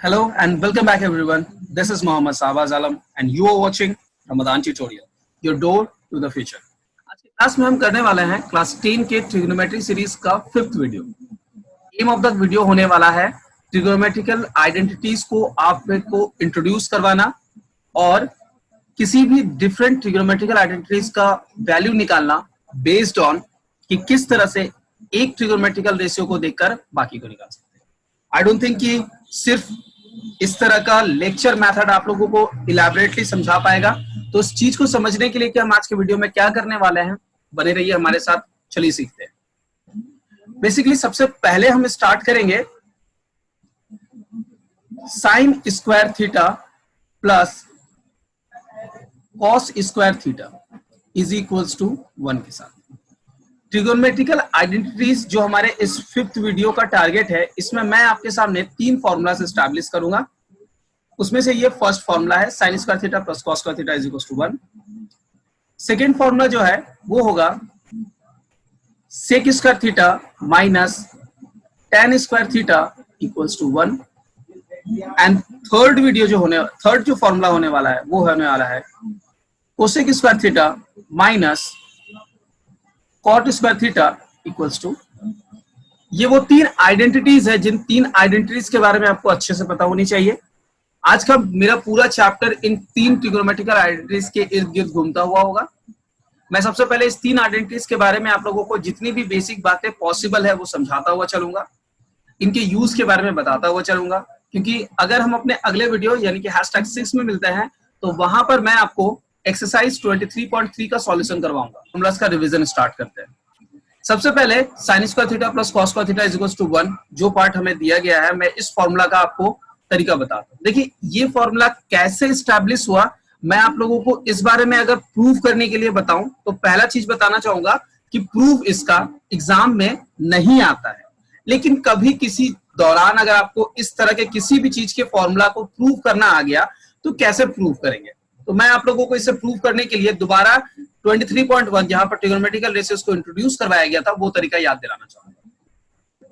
Hello and welcome back everyone. This is Mohammad Sahbaz Alam and you are watching Ramadan Tutorial, your door to the future. आज की class में हम करने वाले हैं class 10 के ट्रिग्नोमेट्री सीरीज का 5th video. Aim of the video होने वाला है ट्रिग्नोमेट्रिकल आइडेंटिटीज को आपको इंट्रोड्यूस करवाना और किसी भी डिफरेंट ट्रिग्नोमेट्रिकल आइडेंटिटीज का वैल्यू निकालना बेस्ड ऑन कि किस तरह से एक ट्रिग्नोमेट्रिकल रेशियो को देखकर बाकी को निकाल सकते हैं। आई डोंट थिंक कि सिर्फ इस तरह का लेक्चर मेथड आप लोगों को इलैबोरेटली समझा पाएगा, तो उस चीज को समझने के लिए कि हम आज के वीडियो में क्या करने वाले हैं, बने रहिए हमारे साथ, चलिए सीखते हैं। बेसिकली सबसे पहले हम स्टार्ट करेंगे sine square theta plus cos square theta is equals to 1 के साथ। ट्रिगोनोमेट्रिकल आइडेंटिटीज जो हमारे इस 5th वीडियो का टारगेट है, इसमें मैं आपके सामने 3 फॉर्मूलास एस्टैब्लिश करूंगा। उसमें से ये फर्स्ट फॉर्मूला है sine square theta plus cos square theta is equals to 1। Second formula जो है वो होगा sec square theta minus tan square theta equals to 1। And third जो फॉर्मूला होने वाला है वो होने वाला है cosec square theta minus cot square theta equals to. ये वो 3 आइडेंटिटीज है जिन 3 आइडेंटिटीज के बारे में आपको अच्छे से पता होनी चाहिए। आज का मेरा पूरा चैप्टर इन 3 ट्रिगोनोमेट्रिकल आइडेंटिटीज के इर्द गिर्द घूमता हुआ होगा। मैं सबसे पहले इस 3 आइडेंटिटीज के बारे में आप लोगों को जितनी भी बेसिक बातें पॉसिबल है वो समझाता हुआ चलूंगा, इनके यूज के बारे में बताता हुआ चलूंगा, क्योंकि अगर हम अपने अगले वीडियो यानी कि #6 में मिलते हैं तो वहां पर मैं आपको एक्सरसाइज 23.3 का सॉल्यूशन करवाऊंगा। हम इसका रिवीजन स्टार्ट करते हैं। सबसे पहले sine square theta plus cos square theta is equals to 1 जो पार्ट हमें दिया गया है, मैं इस फॉर्मूला का आपको तरीका बताता हूं। देखिए ये फॉर्मूला कैसे स्टैब्लिश हुआ, मैं आप लोगों को इस बारे में अगर प्रूव करने के लिए बताऊं तो पहला चीज बताना चाहूंगा कि प्रूफ इसका एग्जाम में नहीं आता है, लेकिन कभी किसी दौरान अगर आपको इस तरह के किसी भी चीज के फॉर्मूला को प्रूव करना आ गया तो कैसे प्रूव करेंगे। तो मैं आप लोगों को इसे प्रूव करने के लिए दोबारा 23.1 जहां पर ट्रिगोनोमेट्रिकल रेशियोज को इंट्रोड्यूस करवाया गया था वो तरीका याद दिलाना चाहूंगा।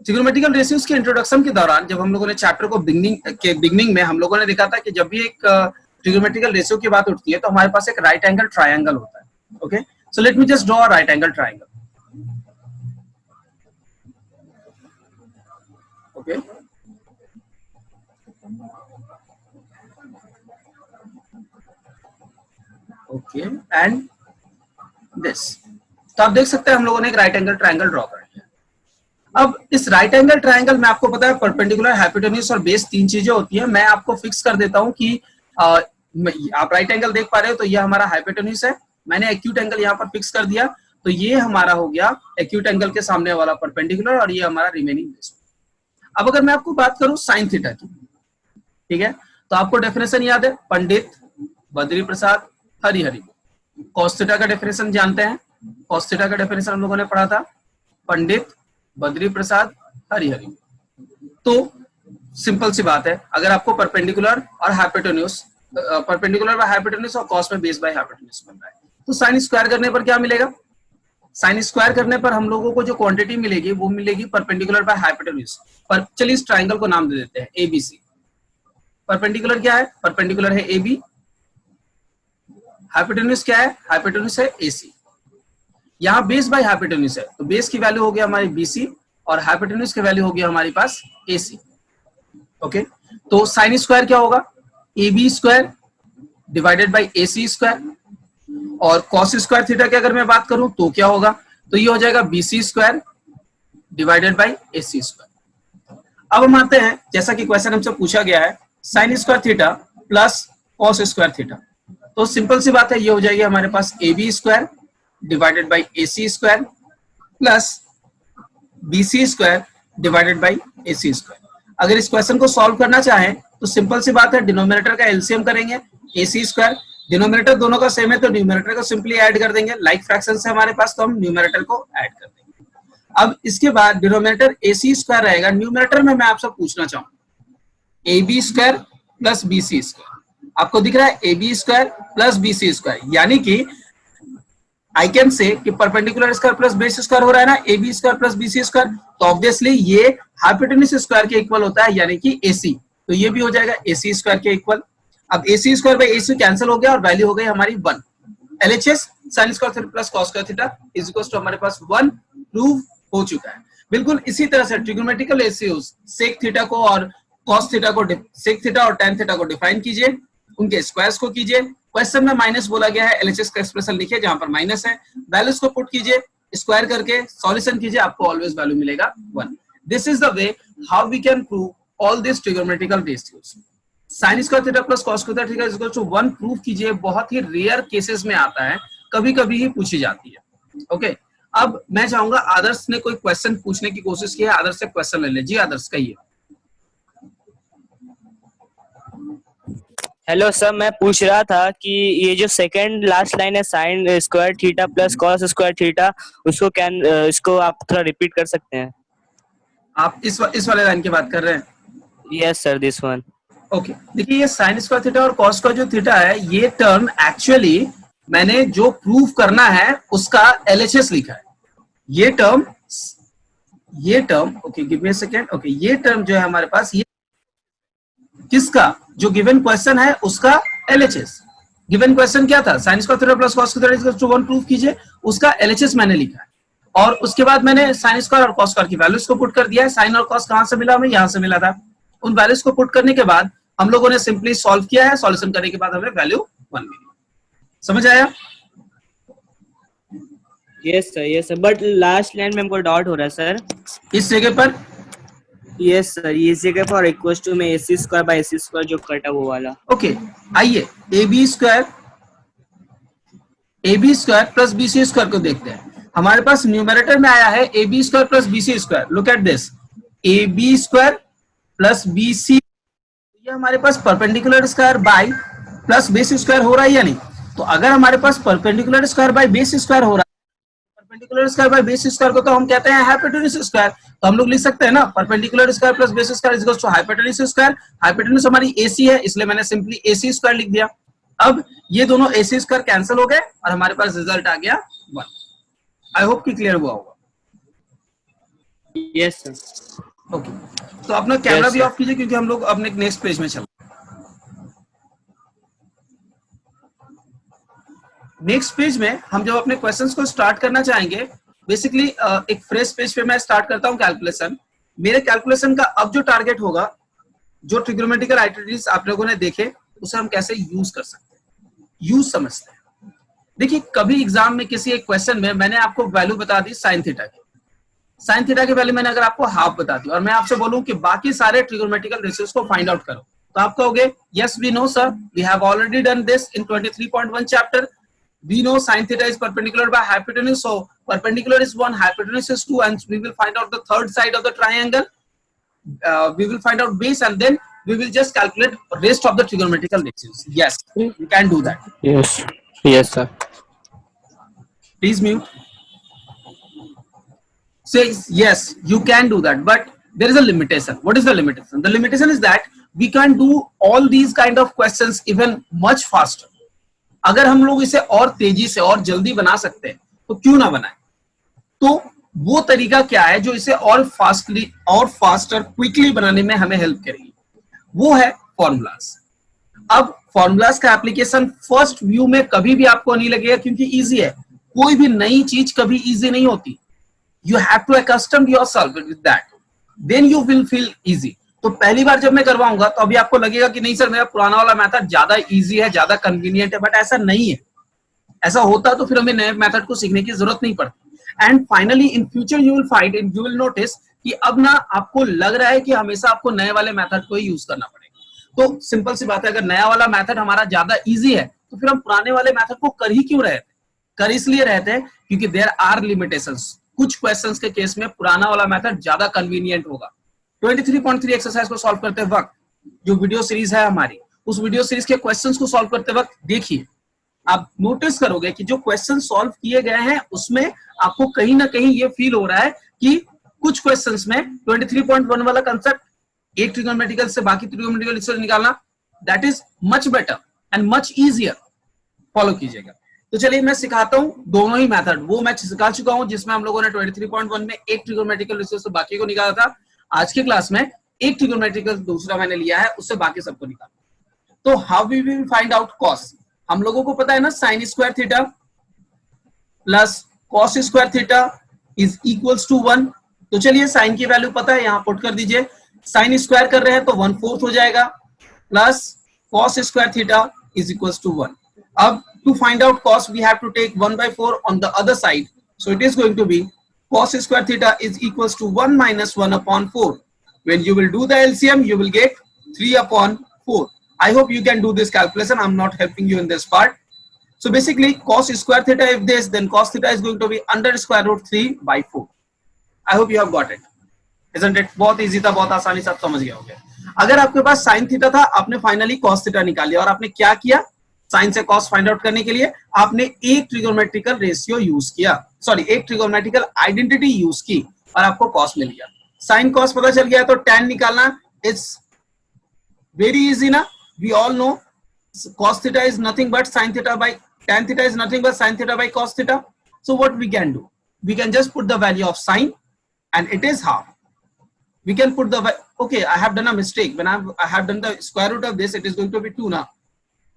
ट्रिगोनोमेट्रिकल रेशियोज के इंट्रोडक्शन के दौरान जब हम लोगों ने चैप्टर को बिगनिंग में हम लोगों ने देखा था कि जब भी एक ट्रिगोनोमेट्रिकल रेशियो की बात उठती है तो हमारे पास एक राइट एंगल ट्रायंगल होता है। Okay, so let me just draw a right angle triangle. Okay, okay and this. तो आप देख सकते हैं हम लोगों ने एक राइट एंगल ट्रायंगल ड्रॉ कर लिया। अब इस राइट एंगल ट्रायंगल में आपको पता है परपेंडिकुलर, हाइपोटेन्यूज और बेस 3 चीजें होती है। मैं आपको फिक्स कर देता हूं कि आप राइट एंगल देख पा रहे हो तो ये हमारा हाइपोटेन्यूज है, मैंने एक्यूट एंगल यहाँ पर फिक्स कर दिया तो ये हमारा हो गया एक्यूट एंगल के सामने वाला परपेंडिकुलर और ये हमारा रिमेनिंग बेस। अब अगर मैं आपको बात करूं साइन थीटा की, ठीक है, तो आपको डेफिनेशन याद है, पंडित बद्री प्रसाद हरिहरि। कॉस थीटा का डेफिनेशन जानते हैं, कॉस थीटा का डेफिनेशन हम लोगों ने पढ़ा था, पंडित बद्री प्रसाद हरिहरि। तो सिंपल सी बात है, अगर आपको परपेंडिकुलर और हाइपोटेन्यूज, परपेंडिकुलर बाय हाइपोटेन्यूज और कॉस में बेस बाय हाइपोटेन्यूज बन रहा है, तो साइन स्क्वायर करने पर क्या मिलेगा, साइन स्क्वायर करने पर हम लोगों को जो क्वांटिटी मिलेगी वो मिलेगी परपेंडिकुलर बाय हाइपोटेन्यूज। पर चलिए इस ट्रायंगल को नाम दे देते हैं एबीसी। परपेंडिकुलर क्या है, परपेंडिकुलर है एबी, हाइपोटेन्यूज क्या है, हाइपोटेन्यूज है एसी। यहाँ बेस बाय हाइपोटेन्यूज है तो बेस की वैल्यू हो गया हमारी बीसी और हाइपोटेन्यूज की वैल्यू हो गया हमारे पास एसी। ओके, तो साइन स्क्वायर क्या होगा, AB square divided by AC square. और कॉस स्क्वायर थीटा की अगर मैं बात करूं तो क्या होगा, तो ये हो जाएगा BC square divided by AC square. अब हम आते हैं, जैसा कि क्वेश्चन हमसे पूछा गया है, sine square theta plus cos square theta, तो सिंपल सी बात है ये हो जाएगी हमारे पास A B square divided by A C square plus B C square divided by A C square. अगर इस क्वेश्चन को सॉल्व करना चाहें तो सिंपल सी बात है, डिनोमिनेटर का एलसीएम करेंगे, ए सी स्क्वायर, डिनोमिनेटर दोनों का सेम है तो न्यूमरेटर को सिंपली ऐड कर देंगे, लाइक फ्रैक्शन है हमारे पास तो हम न्यूमरेटर को ऐड कर देंगे। अब इसके बाद डिनोमिनेटर ए सी स्क्वायर रहेगा, न्यूमरेटर में मैं आपसे पूछना चाहूंगा A B square plus B C square. आपको दिख रहा है A B square plus B C square, यानी कि आई कैन से कि perpendicular square plus base square हो रहा है ना, A B square plus B C square, तो ऑब्वियसली ये हाइपोटेन्यूज स्क्वायर के इक्वल होता है यानी कि एसी। तो ये भी हो जाएगा AC स्क्वायर के इक्वल। अब AC square by AC cancel हो गया और वैल्यू हो गई हमारी 1। LHS sine square theta plus cos square theta is equal to हमारे पास 1 प्रूव हो चुका है। बिल्कुल इसी तरह से ट्रिग्नोमेट्रिकल रेशियोज सेक थीटा को और कॉस थीटा को, सेक थीटा और टैन थीटा को डिफाइन कीजिए, उनके स्क्वायर्स को कीजिए। क्वेश्चन में माइनस बोला गया है, LHS का एक्सप्रेशन लिखिए जहां पर माइनस है, वैल्यूज को पुट कीजिए, स्क्वायर करके सॉल्यूशन कीजिए, आपको ऑलवेज वैल्यू मिलेगा 1। This is the way how we can prove all this trigonometrical ratios. Sine square theta plus cos square theta is equal to 1 prove कीजिए, बहुत ही रेयर केसेस में आता है, कभी कभी ही पूछी जाती है। ओके अब मैं चाहूंगा आदर्श ने कोई क्वेश्चन पूछने की कोशिश की है, आदर्श से क्वेश्चन ले लीजिए। आदर्श कहिए। हेलो सर, मैं पूछ रहा था कि ये जो सेकंड लास्ट लाइन है sine square theta plus cos square theta, उसको इसको आप थोड़ा रिपीट कर सकते हैं? आप इस वाले लाइन की बात कर रहे हैं? Yes sir, this one. Okay देखिए, ये साइन स्क्वायर थीटा और कॉस का जो थीटा है, ये टर्म एक्चुअली मैंने जो प्रूफ करना है उसका LHS लिखा है। ये term okay give me a second. Okay ये टर्म जो है हमारे पास, ये किसका, जो गिवन क्वेश्चन है उसका LHS। गिवन क्वेश्चन क्या था, sine square theta plus cos square theta is equal to 1 proof कीजिए, उसका LHS मैंने लिखा है। और उसके बाद मैंने साइन स्क्वायर और कॉस स्क्वायर की वैल्यूज को पुट कर दिया है। साइन और कॉस कहां से मिला, हमें यहां से मिला था। उन वैल्यूज को पुट करने के बाद हम लोगों ने सिंपली सॉल्व किया है, सॉल्यूशन करने के बाद हमें वैल्यू 1 मिली। समझ आया? Yes sir, but last line में हमको डाउट हो रहा है सर। इस जगह पर यस सर, इस जगह पर इक्वल्स टू में AC square by AC square जो कटा वो वाला। ओके आइए AB square plus BC square को देखते हैं। हमारे पास न्यूमरेटर में आया है AB square plus BC square. Look at this, AB square plus BC, ये हमारे पास perpendicular square by plus base square हो रहा है या नहीं? तो अगर हमारे पास perpendicular square by base square हो रहा है, perpendicular square by base square को तो हम कहते हैं हाइपोटेन्यूज स्क्वायर। तो हम लोग लिख सकते हैं ना, perpendicular square plus base square is equal to hypotenuse square. Hypotenuse हमारी AC है, इसलिए मैंने सिंपली AC स्क्वायर लिख दिया। अब ये दोनों AC स्क्वायर कैंसिल हो गए और हमारे पास रिजल्ट आ गया 1। आई होप कि क्लियर हुआ होगा। Yes sir. ओके तो अपना कैमरा भी ऑफ कीजिए क्योंकि हम लोग अपने नेक्स्ट पेज में चल। नेक्स्ट पेज में हम जब अपने क्वेश्चंस को स्टार्ट करना चाहेंगे, बेसिकली एक फ्रेश पेज पे मैं स्टार्ट करता हूं कैलकुलेशन। मेरे कैलकुलेशन का अब जो टारगेट होगा, जो ट्रिग्नोमेट्रिकल आइडेंटिटीज आप लोगों ने देखे, उसे हम कैसे यूज कर सकते हैं, यूज समझते हैं। देखिए कभी एग्जाम में किसी एक क्वेश्चन में मैंने आपको वैल्यू बता दी साइन थीटा की, साइन थीटा की वैल्यू मैंने अगर आपको हाफ बता दी और मैं आपसे बोलूं कि बाकी सारे ट्रिग्नोमेट्रिकल रेशियोज को फाइंड आउट करो, तो आप कहोगे yes we know sir, we have already done this in 23.1 chapter. We know sin theta is perpendicular by hypotenuse, so perpendicular is 1, hypotenuse is 2, and we will find out the third side of the triangle. We will find out base, and then we will just calculate rest of the trigonometrical ratios. Yes, we can do that. Yes sir. Please mute. Says yes, you can do that, but there is a limitation. What is the limitation? The limitation is that we can do all these kind of questions even much faster. अगर हम लोग इसे और तेजी से और जल्दी बना सकते हैं तो क्यों ना बनाएं? तो वो तरीका क्या है जो इसे और फास्टली और फास्टर क्विकली बनाने में हमें हेल्प करेगी? वो है फॉर्मूलाज। अब फॉर्मूलाज का एप्लीकेशन फर्स्ट व्यू में कभी भी आपको नहीं लगेगा क्योंकि इजी है। कोई भी नई चीज कभी इजी नहीं होती। You have to accustom yourself with that, then you will feel easy. तो पहली बार जब मैं करवाऊंगा तो अभी आपको लगेगा कि नहीं सर मेरा पुराना वाला मेथड ज्यादा इजी है, ज्यादा कन्वीनियंट है, बट ऐसा नहीं है। ऐसा होता तो फिर हमें नए मेथड को सीखने की जरूरत नहीं पड़ती। And finally in future you will find and you will notice कि अब ना आपको लग रहा है कि हमेशा आपको नए वाले मेथड को ही यूज करना पड़ेगा। तो सिंपल सी बात है, अगर नया वाला मेथड हमारा ज्यादा इजी है तो फिर हम पुराने वाले मेथड को कर ही क्यों रहे थे? कर इसलिए रहते हैं क्योंकि देयर आर लिमिटेशंस। कुछ क्वेश्चंस के केस में पुराना वाला मेथड ज्यादा कन्वीनियंट होगा। 23.3 एक्सरसाइज को सॉल्व करते वक्त जो वीडियो सीरीज है हमारी, उस वीडियो सीरीज के क्वेश्चंस को सॉल्व करते वक्त देखिए, आप नोटिस करोगे कि जो क्वेश्चन सॉल्व किए गए हैं उसमें आपको कहीं ना कहीं ये फील हो रहा है कि कुछ क्वेश्चंस में 23.1 वाला कंसेप्ट, एक ट्रिगोनोमेट्रिकल से बाकी ट्रिगोनोमेट्रिकल से निकालना, that is much better and much easier. Follow कीजिएगा। तो चलिए मैं सिखाता हूं दोनों ही मेथड। वो मैं सिखा चुका हूं जिसमें हम लोगों ने 23.1 में एक ट्रिगोनोमेट्रिकल रेशियो से बाकी को निकाला था। आज के क्लास में एक ट्रिगोनोमेट्रिकल दूसरा मैंने लिया है, उससे बाकी सबको निकालो। तो how we will find out cos? हम लोगों को पता है ना, sine square theta plus cos square theta is equals to 1। तो चलिए साइन की वैल्यू पता है, यहां पुट कर दीजिए। साइन स्क्वायर कर रहे हैं तो 1/4 हो जाएगा, plus cos square theta is equals to 1। अब to find out cos we have to take 1/4 on the other side, so it is going to be cos square theta is equals to 1 minus 1/4. When you will do the LCM, you will get 3/4. I hope you can do this calculation. I'm not helping you in this part. So basically cos square theta if this, then cos theta is going to be under square root 3/4. I hope you have got it, isn't it? बहुत easy था, बहुत आसानी से आप समझ गए होंगे। अगर आपके पास sin थीटा था, आपने फाइनली cos थीटा निकाल लिया, और आपने क्या किया, साइन से कॉस फाइंड आउट करने के लिए आपने एक ट्रिगोनोमेट्रिकल रेशियो यूज किया, सॉरी एक ट्रिगोनोमेट्रिकल आइडेंटिटी यूज की, और आपको कॉस मिल गया। साइन कॉस पता चल गया, तो tan निकालना इट्स वेरी इजी ना। We all know cos theta is nothing but sin theta by tan theta is nothing but sin theta by cos theta. So what we can do, we can just put the value of sin and it is half. We can put the, okay, I have done a mistake. When I have done the square root of this, it is going to be 2 now.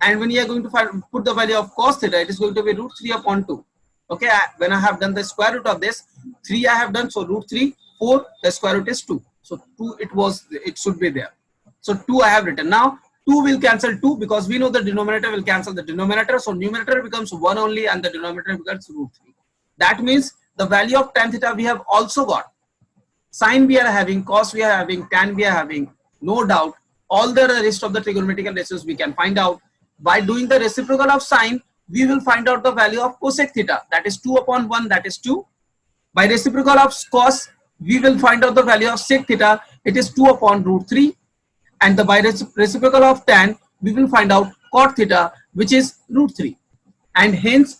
And when you are going to put the value of cos theta, it is going to be root 3/2. Okay, when I have done the square root of this, 3 I have done, so root 3, 4, the square root is 2. So 2 it should be there. So 2 I have written. Now 2 will cancel 2 because we know the denominator will cancel the denominator. So numerator becomes 1 only and the denominator becomes root 3. That means the value of tan theta we have also got. Sin we are having, cos we are having, tan we are having. No doubt, all the rest of the trigonometrical ratios we can find out. By doing the reciprocal of sine, we will find out the value of cosec theta. That is 2/1, that is 2. By reciprocal of cos, we will find out the value of sec theta. It is 2/root 3. And the by reciprocal of tan, we will find out cot theta, which is root 3. And hence,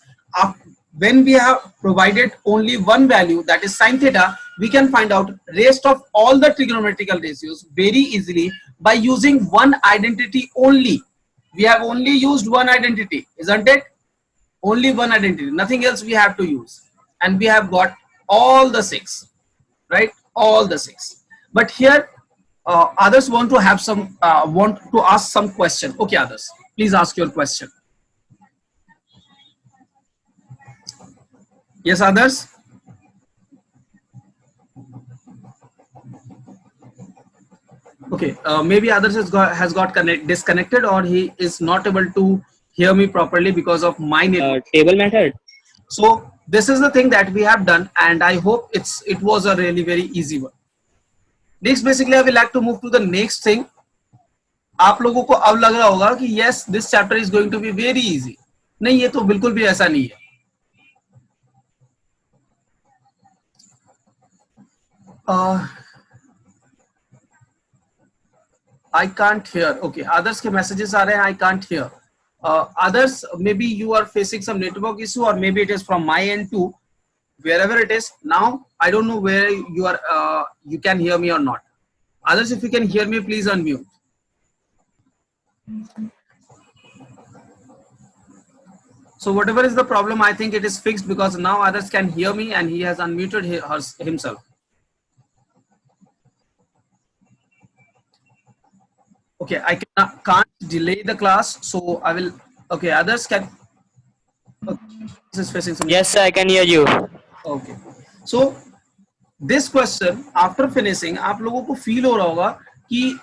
when we have provided only one value, that is sin theta, we can find out rest of all the trigonometrical ratios very easily by using one identity only. We have only used one identity, isn't it? Only one identity, nothing else we have to use, and we have got all the 6, right? All the 6. But here others want to have some want to ask some question. Okay, others, please ask your question. Yes, others. Okay, maybe others has got disconnected, or he is not able to hear me properly because of my network. Table method. So this is the thing that we have done, and I hope it was a really very easy one. Next, basically I will like to move to the next thing. आप लोगों को अब लग रहा होगा कि yes, this chapter is going to be very easy. नहीं, ये तो बिल्कुल भी ऐसा नहीं है। I can't hear. Okay, others के messages आ रहे हैं, I can't hear. Others, maybe you are facing some network issue, or maybe it is from my end too. Wherever it is, now I don't know where you are. You can hear me or not. Others, if you can hear me, please unmute. So whatever is the problem, I think it is fixed because now others can hear me and he has unmuted himself. Okay, I can't delay the class, so I will. Okay, others can. Okay, this is facing some. Yes, sir, I can hear you. Okay, so this question after finishing, आप लोगों को feel हो रहा होगा कि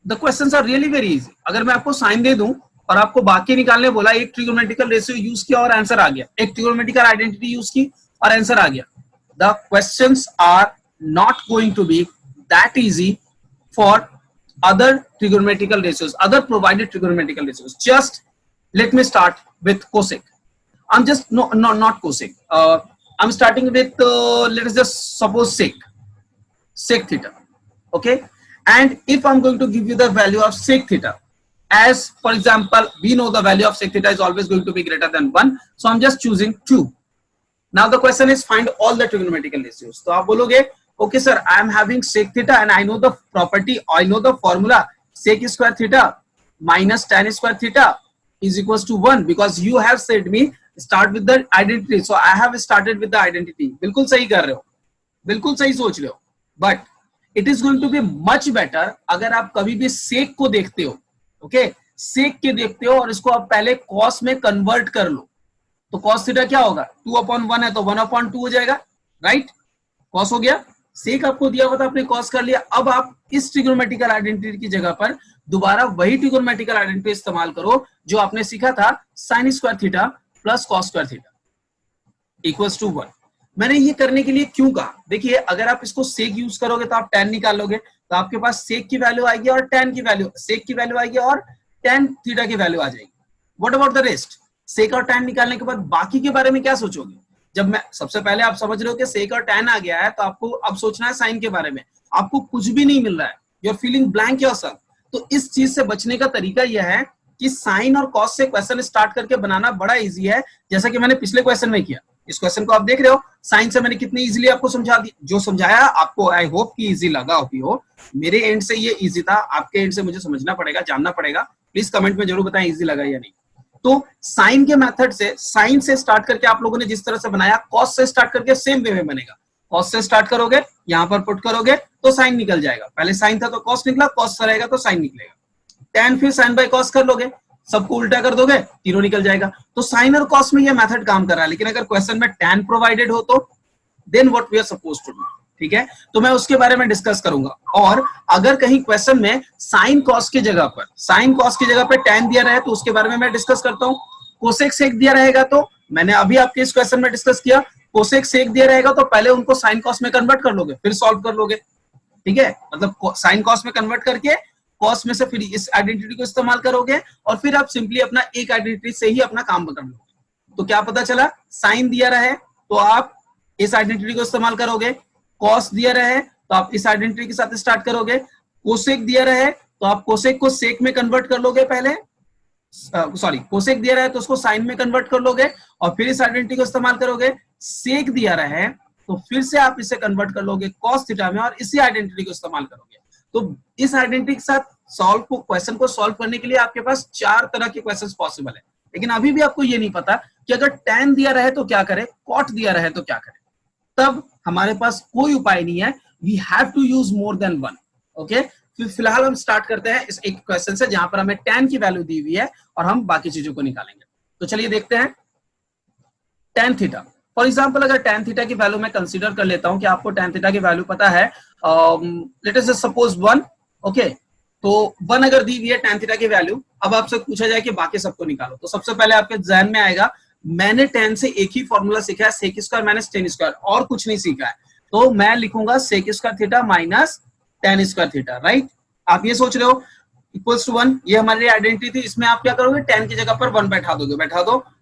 the questions are really very easy. अगर मैं आपको साइन दे दूं और आपको बाकी निकालने बोला, एक ट्रिगोनोमेट्रिकल रेशियो यूज किया और आंसर आ गया, एक ट्रिगोनोमेट्रिकल आइडेंटिटी यूज की और आंसर आ गया. The questions are not going to be that easy for other trigonometrical ratios, other provided trigonometrical ratios. Just let me start with cosec. I'm just not cosec. I'm starting with let us just suppose sec theta. Okay, and if I'm going to give you the value of sec theta, as for example, we know the value of sec theta is always going to be greater than 1, so I'm just choosing 2. Now the question is find all the trigonometrical ratios. So आप बोलोगे, okay sir, I am having sec theta and I know the property, I know the formula, sec square theta minus tan square theta is equals to 1, because you have said me start with the identity. So I have started with the identity. बिल्कुल सही कर रहे हो, बिल्कुल सही सोच रहे हो. But it is going to be much better अगर आप कभी भी सेक को देखते हो, ओके, सेक के देखते हो और इसको आप पहले कॉस में कन्वर्ट कर लो, तो कॉस थीटा क्या होगा, 2/1 है तो 1/2 हो जाएगा, राइट, कॉस हो गया। सेक आपको दिया हुआ था, आपने कॉस कर लिया। अब आप इस ट्रिग्नोमेट्रिकल आइडेंटिटी की जगह पर दोबारा वही ट्रिग्नोमेट्रिकल आइडेंटिटी इस्तेमाल करो जो आपने सीखा था, sine square theta plus cos square theta equals to 1। मैंने ये करने के लिए क्यों कहा, देखिए अगर आप इसको सेक यूज करोगे तो आप tan निकालोगे, तो आपके पास सेक की वैल्यू आएगी और tan की वैल्यू, सेक की वैल्यू आएगी और tan थीटा की वैल्यू आ जाएगी। व्हाट अबाउट द रेस्ट, सेक और tan निकालने के बाद बाकी के बारे में क्या सोचोगे? जब मैं सबसे पहले आप समझ रहे हो कि सेक और tan आ गया है, तो आपको अब सोचना है साइन के बारे में, आपको कुछ भी नहीं मिल रहा है, you are feeling blank yourself. तो इस चीज से बचने का तरीका यह है कि साइन और कॉस से क्वेश्चन स्टार्ट करके बनाना बड़ा इजी है, जैसा कि मैंने पिछले क्वेश्चन में किया। इस क्वेश्चन को आप देख रहे हो, साइन से मैंने कितनी इजीली आपको समझा दी, जो समझाया आपको आई होप कि इजी लगा हो। मेरे एंड से ये इजी था, आपके एंड से मुझे समझना पड़ेगा, जानना पड़ेगा। प्लीज कमेंट में जरूर बताएं इजी लगा या नहीं। तो साइन के मेथड से, साइन से स्टार्ट करके आप लोगों ने जिस तरह से बनाया, कॉस से स्टार्ट करके सेम वे में बनेगा। कॉस से स्टार्ट करोगे, यहां पर पुट करोगे तो साइन निकल जाएगा, पहले साइन था तो कॉस निकला, कॉस से रहेगा तो साइन निकलेगा। tan फिर साइन बाय कॉस कर लोगे, सबको उल्टा कर दोगे, तीनों निकल जाएगा। तो साइन और कॉस में ये मेथड काम कर रहा है, लेकिन अगर क्वेश्चन में tan प्रोवाइडेड हो तो then what we are supposed to do, ठीक है, तो मैं उसके बारे में डिस्कस करूंगा। और अगर कहीं क्वेश्चन में साइन कॉस की जगह पर tan दिया रहे तो उसके बारे में मैं डिस्कस करता हूँ। कोसेक सेक दिया रहेगा तो मैंने अभी आपके इस क्वेश्चन में डिस्कस किया, कोसेक सेक दिया रहेगा तो पहले उनको साइन कॉस में कन्वर्ट कर लोगे, फिर सॉल्व कर लोगे, ठीक है, मतलब साइन कॉस में कन्वर्ट करके कॉस में से फिर इस आइडेंटिटी को इस्तेमाल करोगे और फिर आप सिंपली अपना एक आइडेंटिटी से ही अपना काम कर लोगे। तो क्या पता चला, साइन दिया रहे तो आप इस आइडेंटिटी को इस्तेमाल करोगे, कॉस दिया रहे तो आप इस आइडेंटिटी के साथ स्टार्ट करोगे, कोसेक दिया रहे तो आप कोसेक को सेक में कन्वर्ट कर लोगे पहले, सॉरी कोसेक दिया रहे तो उसको साइन में कन्वर्ट कर लोगे और फिर इस आइडेंटिटी को इस्तेमाल करोगे। सेक दिया रहे तो फिर से आप इसे कन्वर्ट कर लोगे कॉस थीटा में और इसी आइडेंटिटी को इस्तेमाल करोगे। तो इस आइडेंटिटी के साथ क्वेश्चन को सॉल्व करने के लिए आपके पास 4 तरह के क्वेश्चंस पॉसिबल है। लेकिन अभी भी आपको ये नहीं पता कि अगर tan दिया रहे तो क्या करें, cot दिया रहे तो क्या करें, तब हमारे पास कोई उपाय नहीं है, we have to use more than one. Okay, फिलहाल हम स्टार्ट करते हैं इस एक क्वेश्चन से जहां पर हमें tan की वैल्यू दी हुई है और हम बाकी चीजों को निकालेंगे। तो चलिए देखते हैं tan थीटा। फॉर एग्जाम्पल अगर tan थीटा की वैल्यू मैं कंसीडर कर लेता हूं कि आपको tan थीटा की वैल्यू पता है, लेट अस सपोज 1, ओके, तो 1 अगर दी हुई है tan थीटा की वैल्यू, अब आपसे पूछा जाए कि बाकी सबको निकालो, तो सबसे पहले आपके जहन में आएगा मैंने tan से एक ही फॉर्मूला सीखा है, sec square minus tan square, और कुछ नहीं सीखा है, तो मैं लिखूंगा sec square theta minus tan square theta, right. आप ये सोच रहे हो इक्वल्स टू 1, ये हमारी आइडेंटिटी थी, इसमें आप क्या करोगे, tan की जगह पर 1 बैठा दो,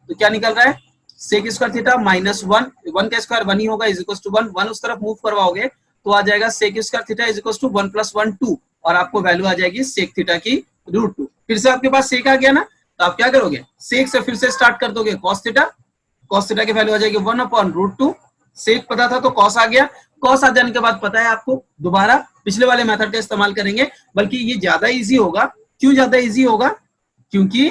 तो क्या निकल रहा है, सेक स्क्वायर थीटा माइनस 1 का स्क्वायर 1 ही होगा, इज इक्वल्स टू 1 उस तरफ मूव करवाओगे तो आ जाएगा sec square theta is equals to 1 + 1 2, और आपको वैल्यू आ जाएगी सेक थीटा की √2। फिर से आपके पास सेक आ गया ना, तो आप क्या करोगे, सेक से फिर से स्टार्ट कर दोगे कॉस थीटा की वैल्यू आ जाएगी 1/√2, सेक पता था तो कॉस आ गया, कॉस आ जाने के बाद पता है आपको दोबारा पिछले वाले मेथड का इस्तेमाल करेंगे, बल्कि ये ज्यादा इजी होगा। क्यों ज्यादा इजी होगा, क्योंकि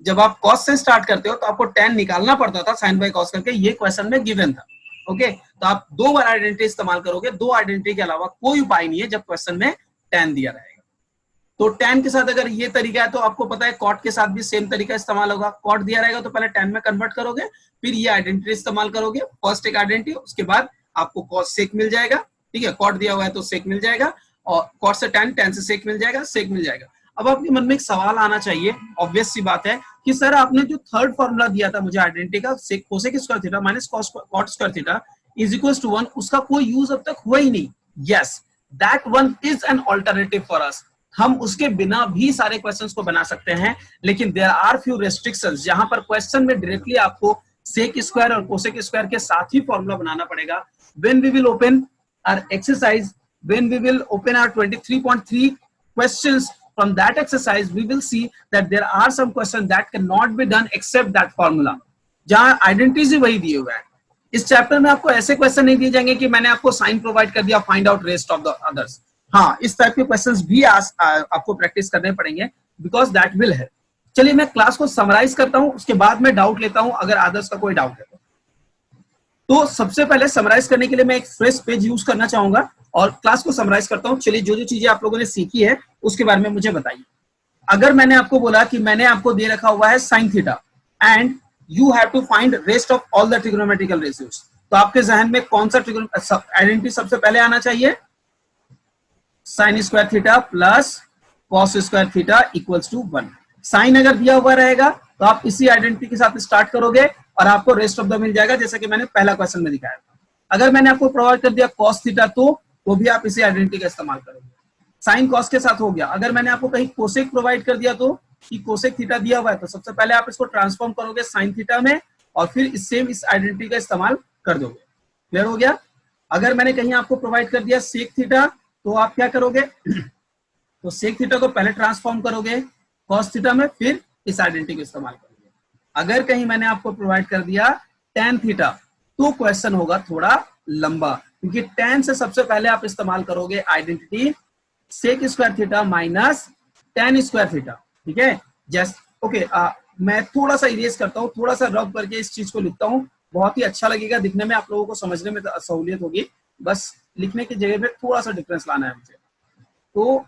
जब आप कॉस से स्टार्ट करते हो तो आपको tan निकालना पड़ता था साइन बाय कॉस करके, ये क्वेश्चन में गिवन था। ओके, तो आप 2 बार आइडेंटिटी इस्तेमाल करोगे, 2 आइडेंटिटी के अलावा कोई उपाय नहीं है जब क्वेश्चन में tan दिया रहेगा। तो tan के साथ अगर ये तरीका है तो आपको पता है cot के साथ भी सेम तरीका इस्तेमाल होगा। cot दिया रहेगा तो पहले tan में कन्वर्ट करोगे, फिर ये आइडेंटिटी इस्तेमाल करोगे, फर्स्ट एक आइडेंटिटी, उसके बाद आपको cos सेक मिल जाएगा, ठीक है, cot दिया हुआ है तो सेक मिल जाएगा, और cot से tan से सेक मिल जाएगा, सेक मिल जाएगा। अब आपके मन में एक सवाल आना चाहिए, ऑब्वियस सी बात है कि सर आपने जो थर्ड फॉर्मूला दिया था मुझे आइडेंटिटी का, sec cosec square theta minus cot square theta is equals to 1, उसका कोई यूज अब तक हुआ ही नहीं। Yes, that one is an alternative for us, हम उसके बिना भी सारे क्वेश्चंस को बना सकते हैं, लेकिन देयर आर फ्यू रेस्ट्रिक्शंस जहां पर क्वेश्चन में डायरेक्टली आपको सेक स्क्वायर और कोसेक स्क्वायर के साथ ही फॉर्मूला बनाना पड़ेगा। When we will open our exercise, when we will open our 23.3 questions, from that exercise we will see that there are some questions that cannot be done except that formula, जहां identities ही वही दिए हुए हैं। इस chapter में आपको ऐसे question नहीं दिए जाएंगे कि मैंने आपको साइन प्रोवाइड कर दिया, find out rest of the others. हाँ, इस टाइप के क्वेश्चंस भी आपको प्रैक्टिस करने पड़ेंगे, बिकॉज दैट विल हेल्प। चलिए मैं क्लास को समराइज करता हूं, उसके बाद मैं डाउट लेता हूं अगर अदर्स का कोई डाउट है तो। सबसे पहले समराइज करने के लिए मैं एक फ्रेश पेज यूज करना चाहूंगा, और क्लास को समराइज करता हूँ। चलिए जो जो चीजें आप लोगों ने सीखी है उसके बारे में मुझे बताइए। अगर मैंने आपको बोला कि मैंने आपको दे रखा हुआ है sine theta and you have to find rest of all the trigonometrical ratios, तो आपके जहन में कौन सा आइडेंटिटी सबसे पहले आना चाहिए? Sine square theta plus cos square theta equals to 1। Sine अगर दिया हुआ रहेगा तो आप इसी आइडेंटिटी के साथ स्टार्ट करोगे और आपको रेस्ट ऑफ द मिल जाएगा, जैसा कि मैंने पहला क्वेश्चन में दिखाया था। अगर मैंने आपको प्रोवाइड कर दिया कॉस थीटा तो भी आप इसी आइडेंटिटी का इस्तेमाल करोगे। साइन कॉस के साथ हो गया। अगर मैंने आपको कहीं कोसेक प्रोवाइड कर दिया तो कि कोसेक थीटा दिया हुआ है तो सबसे पहले आप इसको ट्रांसफॉर्म करोगे साइन थीटा में और फिर इस आइडेंटिटी का इस्तेमाल कर दोगे। क्लियर हो गया? अगर मैंने कहीं आपको प्रोवाइड कर दिया सेक थीटा तो आप क्या करोगे? तो सेक थीटा को पहले ट्रांसफॉर्म करोगे कॉस थीटा में, फिर इस आइडेंटिटी को इस्तेमाल करोगे। अगर कहीं मैंने आपको प्रोवाइड कर दिया tan थीटा तो क्वेश्चन होगा थोड़ा लंबा, क्योंकि tan से सबसे पहले आप इस्तेमाल करोगे identity sec square theta minus tan square theta. ठीक है, जस्ट ओके। मैं थोड़ा सा इरेज करता हूँ, थोड़ा सा रब करके इस चीज को लिखता हूँ, बहुत ही अच्छा लगेगा दिखने में, आप लोगों को समझने में सहूलियत होगी। बस लिखने की जगह पे थोड़ा सा डिफरेंस लाना है मुझे। तो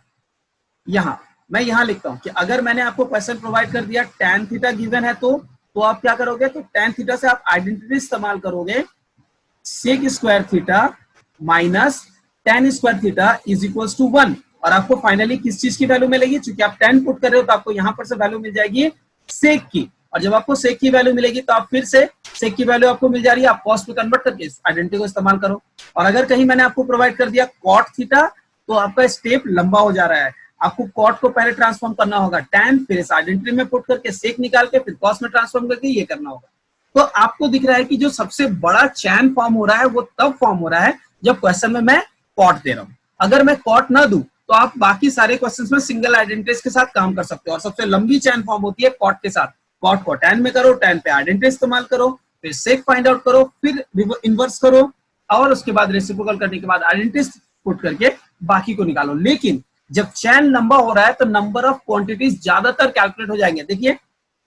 मैं यहां लिखता हूं कि अगर मैंने आपको क्वेश्चन प्रोवाइड कर दिया tan थीटा गिवन है तो आप क्या करोगे? तो tan थीटा से आप आइडेंटिटी इस्तेमाल करोगे sec square theta minus tan square theta is equals to 1, और आपको फाइनली किस चीज की वैल्यू मिलेगी? क्योंकि आप tan पुट कर रहे हो तो आपको यहां पर से वैल्यू मिल जाएगी सेक की, और जब आपको सेक की वैल्यू मिलेगी तो आप फिर से सेक की वैल्यू आपको मिल जा रही है, आप कॉस में कन्वर्ट करके इस आइडेंटिटी को इस्तेमाल करो। और अगर कहीं मैंने आपको प्रोवाइड कर दिया कॉट थीटा तो आपका स्टेप लंबा हो जा रहा है। आपको कॉट को पहले ट्रांसफॉर्म करना होगा tan, फिर इस आइडेंटिटी में पुट करके सेक निकाल के फिर कॉस में ट्रांसफॉर्म करके ये करना होगा। तो आपको दिख रहा है कि जो सबसे बड़ा चैन फॉर्म हो रहा है वो तब फॉर्म हो रहा है जब क्वेश्चन में मैं कॉट दे रहा हूं। अगर मैं कॉट ना दूं तो आप बाकी सारे क्वेश्चंस में सिंगल आइडेंटिटीज के साथ काम कर सकते हो, और सबसे लंबी चैन फॉर्म होती है कॉट के साथ। कॉट को tan में करो, tan पे आइडेंटिटी इस्तेमाल करो, फिर सेक फाइंड आउट करो, फिर इनवर्स करो, और उसके बाद रेसिप्रोकल करने के बाद आइडेंटिटी पुट करके बाकी को निकालो। लेकिन जब चैन लंबा हो रहा है तो नंबर ऑफ क्वांटिटीज ज्यादातर कैलकुलेट हो जाएंगे। देखिए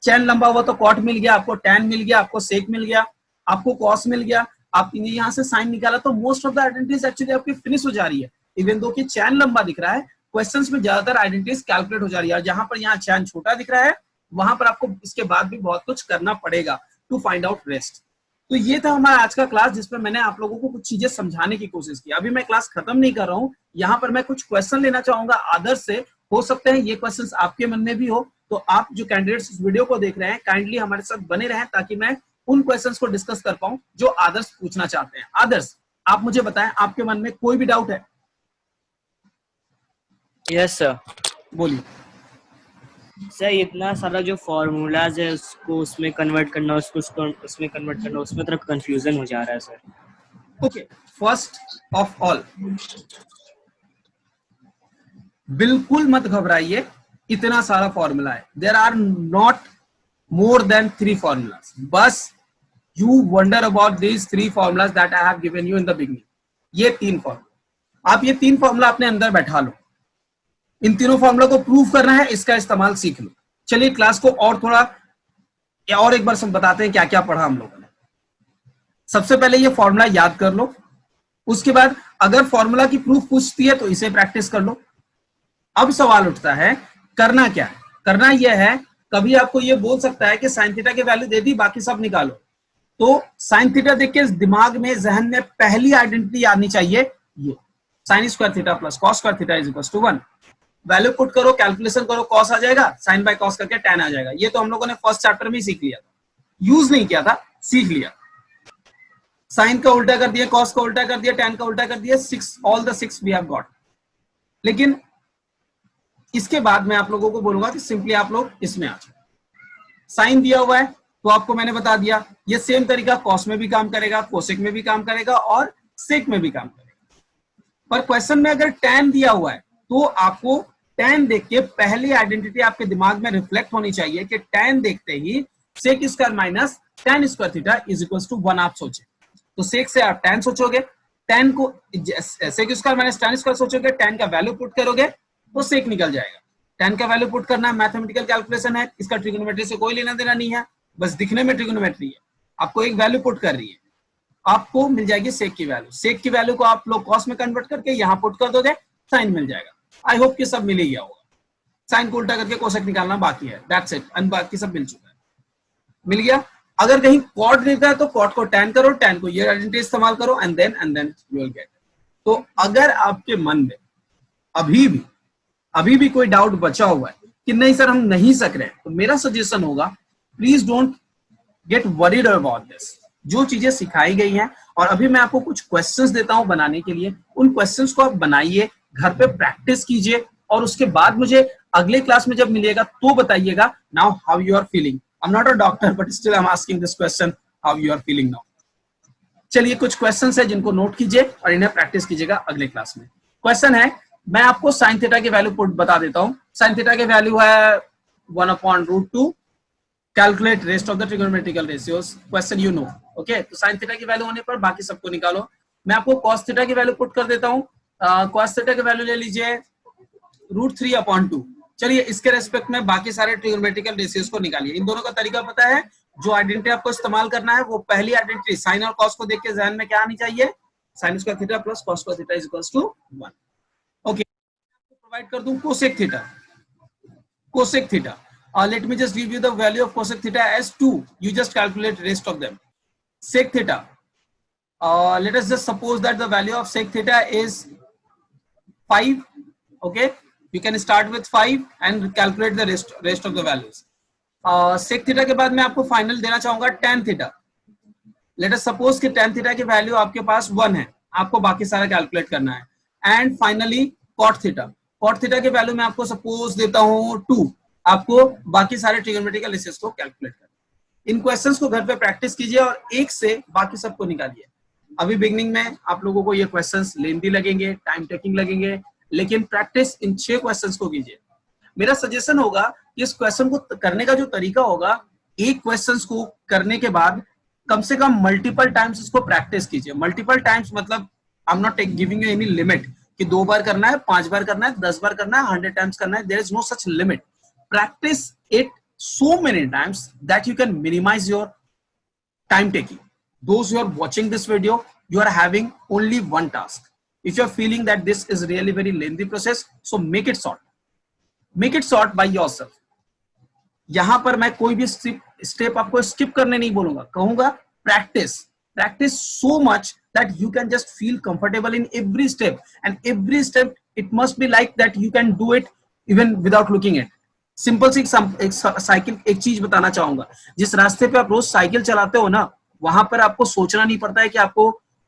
चैन लंबा हुआ तो कॉट मिल गया, आपको tan मिल गया, आपको सेक मिल गया, आपको कॉस मिल गया, आपने यहाँ से साइन निकाला, तो most of the identities actually आपकी फिनिश हो जा रही है। इवन दो कि चैन लंबा दिख रहा है, क्वेश्चंस में ज्यादातर आइडेंटिटीज कैलकुलेट हो जा रही है, और जहां पर यहाँ चैन छोटा दिख रहा है वहां पर आपको इसके बाद भी बहुत कुछ करना पड़ेगा टू फाइंड आउट रेस्ट। तो ये था हमारा आज का क्लास, जिसमें मैंने आप लोगों को कुछ चीजें समझाने की कोशिश की। अभी मैं क्लास खत्म नहीं कर रहा हूँ, यहाँ पर मैं कुछ क्वेश्चन लेना चाहूंगा आदर्श से। हो सकते हैं ये क्वेश्चंस आपके मन में भी हो, तो आप जो कैंडिडेट्स इस वीडियो को देख रहे हैं काइंडली हमारे साथ बने रहें, ताकि मैं उन क्वेश्चंस को डिस्कस कर पाऊं जो आदर्श पूछना चाहते हैं। आदर्श, आप मुझे बताएं, आपके मन में कोई भी डाउट है? Yes sir. बोलिए सर, इतना सारा जो फॉर्मूलाज है उसको उसमें कन्वर्ट करना, उसको उसमें कन्वर्ट करना, उसमें थोड़ा कंफ्यूजन हो जा रहा है sir. Okay, first of all बिल्कुल मत घबराइए, इतना सारा फॉर्मूला है। There are not more than 3 formulas, बस you wonder about these 3 formulas that I have given you in the beginning. ये 3 फॉर्मूला, आप ये 3 फॉर्मूला अपने अंदर बैठा लो। इन तीनों फॉर्मूला को प्रूव करना है, इसका इस्तेमाल सीख लो। चलिए क्लास को और थोड़ा और एक बार सब बताते हैं क्या क्या पढ़ा हम लोगों ने। सबसे पहले ये फॉर्मूला याद कर लो, उसके बाद अगर फॉर्मूला की प्रूफ पूछती है तो इसे प्रैक्टिस कर लो। अब सवाल उठता है करना क्या है? करना यह है, कभी आपको ये बोल सकता है कि साइन थीटा की वैल्यू दे दी, बाकी सब निकालो, तो साइन थीटा देख के दिमाग में, जहन में पहली आइडेंटिटी आनी चाहिए, ये sine square theta plus cos square theta is equal to 1। Value put करो, कैलकुलेशन करो, कॉस आ जाएगा, साइन बाय कॉस करके tan आ जाएगा। ये तो हम लोगों ने फर्स्ट चैप्टर में ही सीख लिया था, यूज नहीं किया था, सीख लिया। साइन का उल्टा कर दिया, कॉस का उल्टा कर दिया, tan का उल्टा कर दिया, 6 all the 6 we have got. लेकिन इसके बाद मैं आप लोगों को बोलूंगा कि सिंपली आप लोग इसमें आ जाओ। साइन दिया हुआ है तो आपको मैंने बता दिया, ये सेम तरीका कॉस में भी काम करेगा, कोसेक में भी काम करेगा और सेक में भी काम करेगा। पर क्वेश्चन में अगर tan दिया हुआ है तो आपको tan देख के पहली आइडेंटिटी आपके दिमाग में रिफ्लेक्ट होनी चाहिए कि tan देखते ही sec square minus tan square theta is equal to 1 आप सोचे। तो सेक से आप tan सोचोगे, tan को sec square minus tan square सोचोगे, tan का वैल्यू पुट करोगे तो सेक निकल जाएगा। tan का वैल्यू पुट करना है, मैथमेटिकल कैलकुलेशन है, इसका ट्रिग्नोमेट्री से कोई लेना देना नहीं है, बस दिखने में ट्रिग्नोमेट्री है, आपको एक वैल्यू पुट कर रही है। आपको मिल जाएगी सेक की वैल्यू। सेक की वैल्यू को आप लोग कॉस में कन्वर्ट करके यहाँ पुट कर दोगे, साइन मिल जाएगा। आई होप कि सब मिल ही गया होगा। साइन को उल्टा करके कोसेक निकालना बाकी है, दैट्स इट, एंड बाकी सब मिल चुका है। मिल गया। अगर कहीं कॉट देता है तो कॉट को टैन करो, टैन को ये आइडेंटिटी इस्तेमाल करो, and then you will get. तो अगर आपके मन में अभी भी कोई डाउट बचा हुआ है कि नहीं सर हम नहीं सक रहे, तो मेरा सजेशन होगा please don't get worried about this. जो चीजें सिखाई गई हैं, और अभी मैं आपको कुछ क्वेश्चंस देता हूं बनाने के लिए, उन क्वेश्चंस को आप बनाइए, घर पे प्रैक्टिस कीजिए, और उसके बाद मुझे अगले क्लास में जब मिलिएगा तो बताइएगा now how you are feeling. I am not a doctor but still I am asking this question, how you are feeling now. चलिए कुछ क्वेश्चंस है जिनको नोट कीजिए और इन्हें प्रैक्टिस कीजिएगा अगले क्लास में। क्वेश्चन है, मैं आपको साइन थीटा की वैल्यू बता देता हूं। साइन थीटा की वैल्यू है 1/√2। Calculate rest of the trigonometrical ratios. Question you know, okay. तो साइन थीटा की वैल्यू होने पर बाकी सबको निकालो। मैं आपको कॉस थीटा की वैल्यू पुट कर देता हूं। कॉस थीटा की वैल्यू ले लीजिए √3/2। चलिए इसके रेस्पेक्ट में बाकी सारे ट्रिगोनोमेट्रिकल रेशियोज को निकालिए। इन दोनों का तरीका पता है, जो आइडेंटिटी आपको इस्तेमाल करना है वो पहली आइडेंटिटी साइन और कॉस को देख के ध्यान में क्या आनी चाहिए, sine square theta plus cos square theta is equals to 1। Okay, provide कर दूं cosec theta. Cosec theta, let me just give you the value of cosec theta as 2. You just calculate rest of them. Sec theta, let us just suppose that the value of sec theta is 5. Okay, you can start with 5 and calculate the rest of the values. Sec theta के बाद मैं आपको final देना चाहूंगा tan theta. Let us suppose कि tan theta की value आपके पास 1 है, आपको बाकी सारा कैलकुलेट करना है। And finally cot theta. cot theta की वैल्यू मैं आपको सपोज देता हूं 2, आपको बाकी सारे ट्रिगोनोमेट्रिकल रेशियोज को कैलकुलेट करना। इन क्वेश्चंस को घर पे प्रैक्टिस कीजिए और एक से बाकी सबको निकालिए। अभी बिगनिंग में आप लोगों को ये क्वेश्चंस लेंथी लगेंगे, टाइम टेकिंग लगेंगे, लेकिन प्रैक्टिस इन 6 क्वेश्चंस को कीजिए। मेरा सजेशन होगा कि इस क्वेश्चन को करने का जो तरीका होगा, एक क्वेश्चंस को करने के बाद कम से कम मल्टीपल टाइम्स इसको प्रैक्टिस कीजिए। मल्टीपल टाइम्स मतलब आई am not giving you any limit कि 2 बार करना है, 5 बार करना है, 10 बार करना है, 100 टाइम्स करना है। There is no such limit. Practice it so many times that you can minimize your time taking. Those who are watching this video, you are having only one task. If you are feeling that this is really very lengthy process, so make it short. Make it short by yourself. यहां पर मैं कोई भी step आपको skip करने नहीं बोलूंगा, कहूंगा practice so much that you can just feel comfortable in every step, and every step it must be like that you can do it even without looking at. Simple सी एक cycle, एक चीज बताना चाहूंगा, जिस रास्ते पे आप रोज साइकिल चलाते हो ना, वहां पर आपको सोचना नहीं पड़ता है कि आपको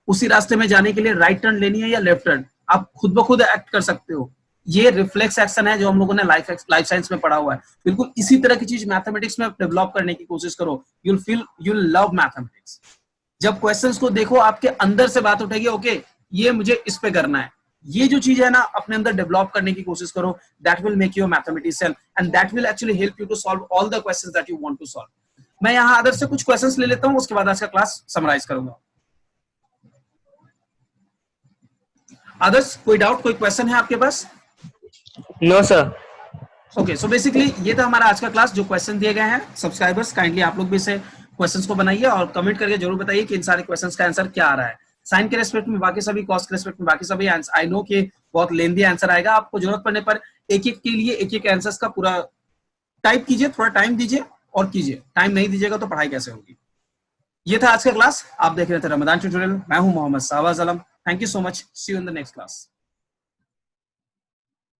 उसी रास्ते में जाने के लिए राइट टर्न लेनी है या लेफ्ट टर्न। आप खुद ब खुद एक्ट कर सकते हो। ये रिफ्लेक्स एक्शन है जो हम लोगों ने लाइफ साइंस में पढ़ा हुआ है। बिल्कुल इसी तरह की चीज मैथमेटिक्स में डेवलप करने की कोशिश करो। you'll love mathematics. जब क्वेश्चंस को देखो, आपके अंदर से बात उठेगी, ओके ये मुझे इस पे करना है। ये जो चीज है ना, अपने अंदर डेवलप करने की कोशिश करो। That will make you a mathematician and that will actually help you to solve all the questions that you want to solve. मैं यहाँ अदर से कुछ क्वेश्चंस ले लेता हूँ, उसके बाद आज का क्लास समराइज करूंगा। अदर्स कोई डाउट, कोई क्वेश्चन है आपके पास? No sir. Okay, so basically ये था हमारा आज का क्लास। जो क्वेश्चन दिए गए हैं, सब्सक्राइबर्स काइंडली आप लोग भी इसे क्वेश्चंस को बनाइए और कमेंट करके जरूर बताइए कि इन सारे क्वेश्चंस का आंसर क्या आ रहा है। साइन के रेस्पेक्ट में बाकी सभी, कॉस के रेस्पेक्ट में बाकी सभी। आई नो कि बहुत लेंथी आंसर आएगा, आपको जरूरत पड़ने पर एक एक के लिए एक एक आंसर्स का पूरा टाइप कीजिए, थोड़ा टाइम दीजिए और कीजिए। टाइम नहीं दीजिएगा तो पढ़ाई कैसे होगी। ये था आज का क्लास। आप देख रहे थे रमजान ट्यूटोरियल। मैं हूं Mohammad Shahbaz Alam. Thank you so much. See you in the next class.